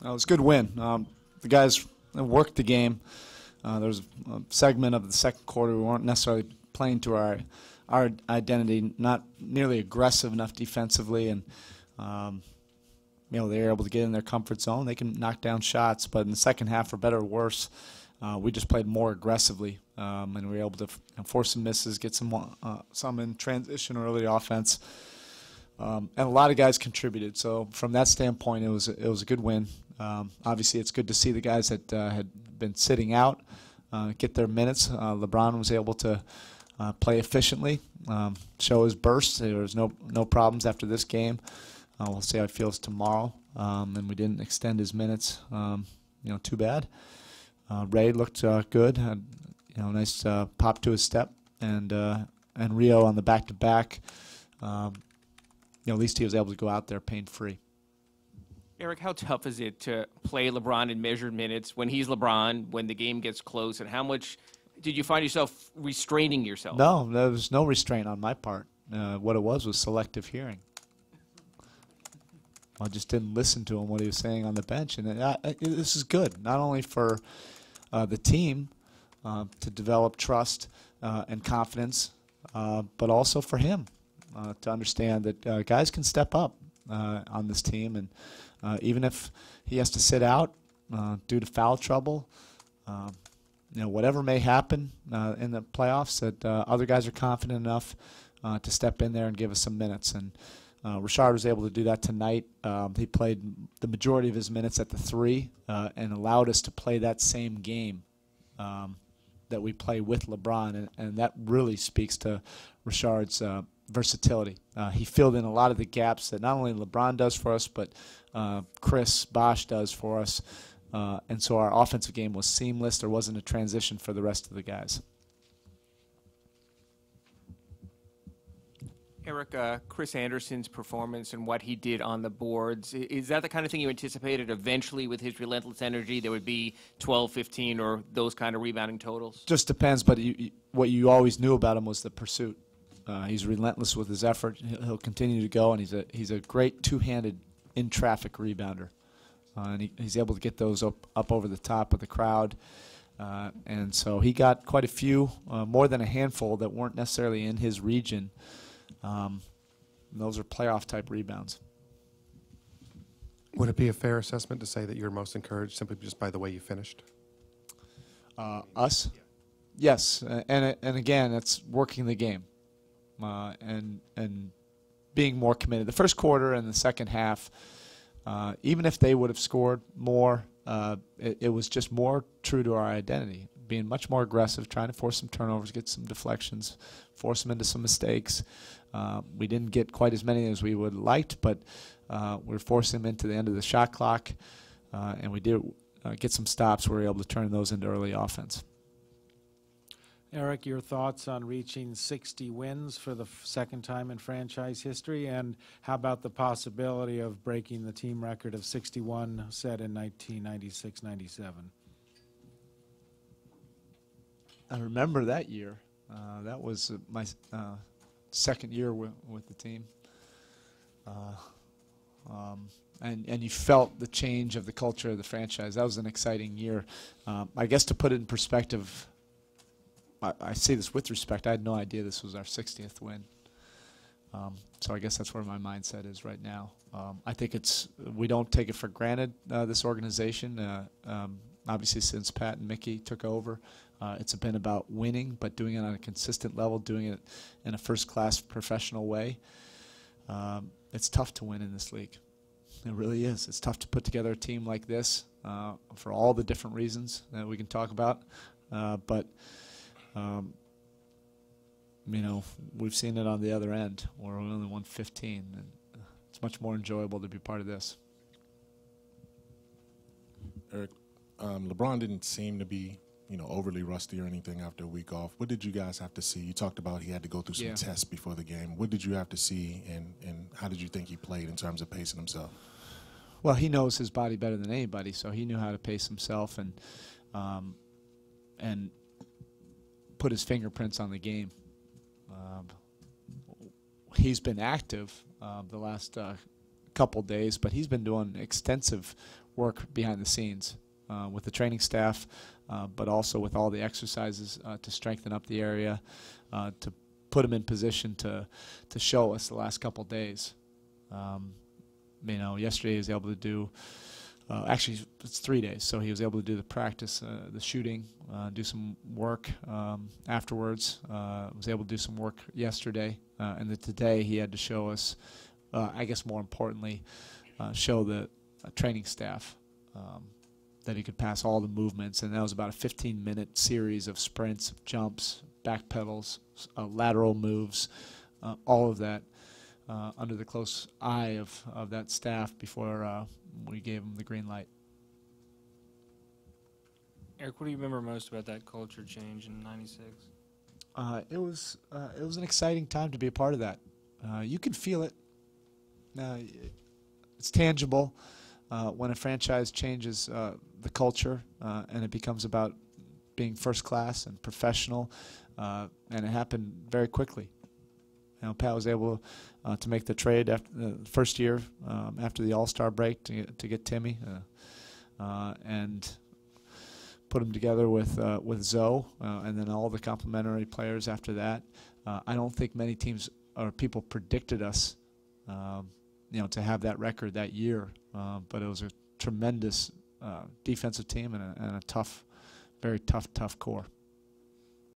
It was a good win. The guys worked the game. There was a segment of the second quarter we weren't necessarily playing to our identity, not nearly aggressive enough defensively, and they were able to get in their comfort zone. They can knock down shots, but in the second half, for better or worse, we just played more aggressively, and we were able to force some misses, get some in transition early offense. And a lot of guys contributed. So from that standpoint, it was a good win. Obviously, it's good to see the guys that had been sitting out get their minutes. LeBron was able to play efficiently, show his burst. There was no problems after this game. We'll see how he feels tomorrow. And we didn't extend his minutes. Too bad. Ray looked good. Had nice pop to his step, and Rio on the back-to-back. At least he was able to go out there pain-free. Erik, how tough is it to play LeBron in measured minutes when he's LeBron, when the game gets close, and how much did you find yourself restraining yourself? No, there was no restraint on my part. What it was selective hearing. I just didn't listen to him, what he was saying on the bench. And this is good, not only for the team to develop trust and confidence, but also for him to understand that guys can step up on this team. And even if he has to sit out due to foul trouble, whatever may happen in the playoffs, that other guys are confident enough to step in there and give us some minutes. And Richard was able to do that tonight. He played the majority of his minutes at the 3 and allowed us to play that same game that we play with LeBron, and that really speaks to Richard's versatility. He filled in a lot of the gaps that not only LeBron does for us, but Chris Bosh does for us. And so our offensive game was seamless. There wasn't a transition for the rest of the guys. Erik, Chris Anderson's performance and what he did on the boards, is that the kind of thing you anticipated eventually with his relentless energy there would be 12, 15, or those kind of rebounding totals? Just depends, but what you always knew about him was the pursuit. He's relentless with his effort. He'll continue to go, and he's a great two-handed in-traffic rebounder. And he's able to get those up over the top of the crowd. And so he got quite a few, more than a handful that weren't necessarily in his region. Those are playoff-type rebounds. Would it be a fair assessment to say that you're most encouraged simply just by the way you finished? Us? Yeah. Yes, and again, it's working the game and being more committed. The first quarter and the second half, even if they would have scored more, it was just more true to our identity, being much more aggressive, trying to force some turnovers, get some deflections, force them into some mistakes. We didn't get quite as many as we would have liked, but we were forcing them into the end of the shot clock, and we did get some stops. We were able to turn those into early offense. Erik, your thoughts on reaching 60 wins for the second time in franchise history, and how about the possibility of breaking the team record of 61 set in 1996-97? I remember that year. That was my second year with the team. And you felt the change of the culture of the franchise. That was an exciting year. I guess to put it in perspective, I say this with respect, I had no idea this was our 60th win. So I guess that's where my mindset is right now. I think we don't take it for granted, this organization. Obviously, since Pat and Mickey took over, it's been about winning, but doing it on a consistent level, doing it in a first-class professional way. It's tough to win in this league. It really is. It's tough to put together a team like this for all the different reasons that we can talk about. But we've seen it on the other end, where we only won 15, and it's much more enjoyable to be part of this. Erik, LeBron didn't seem to be, overly rusty or anything after a week off. What did you guys have to see? You talked about he had to go through some tests before the game. What did you have to see, and how did you think he played in terms of pacing himself? Well, he knows his body better than anybody, so he knew how to pace himself and put his fingerprints on the game. He's been active the last couple days, but he's been doing extensive work behind the scenes with the training staff, but also with all the exercises to strengthen up the area, to put him in position to show us the last couple days. Yesterday he was able to do, actually it's 3 days, so he was able to do the practice, the shooting, do some work afterwards, was able to do some work yesterday, and then today he had to show us, I guess more importantly, show the training staff that he could pass all the movements, and that was about a 15-minute series of sprints, jumps, back pedals, lateral moves, all of that under the close eye of that staff before we gave him the green light. Eric, what do you remember most about that culture change in '96? It was an exciting time to be a part of that. You can feel it. It's tangible when a franchise changes the culture and it becomes about being first class and professional, and it happened very quickly. Pat was able to make the trade after the first year after the All-Star break to get Timmy and put him together with Zoe and then all the complementary players after that. I don't think many teams or people predicted us to have that record that year, but it was a tremendous defensive team and a tough, very tough core.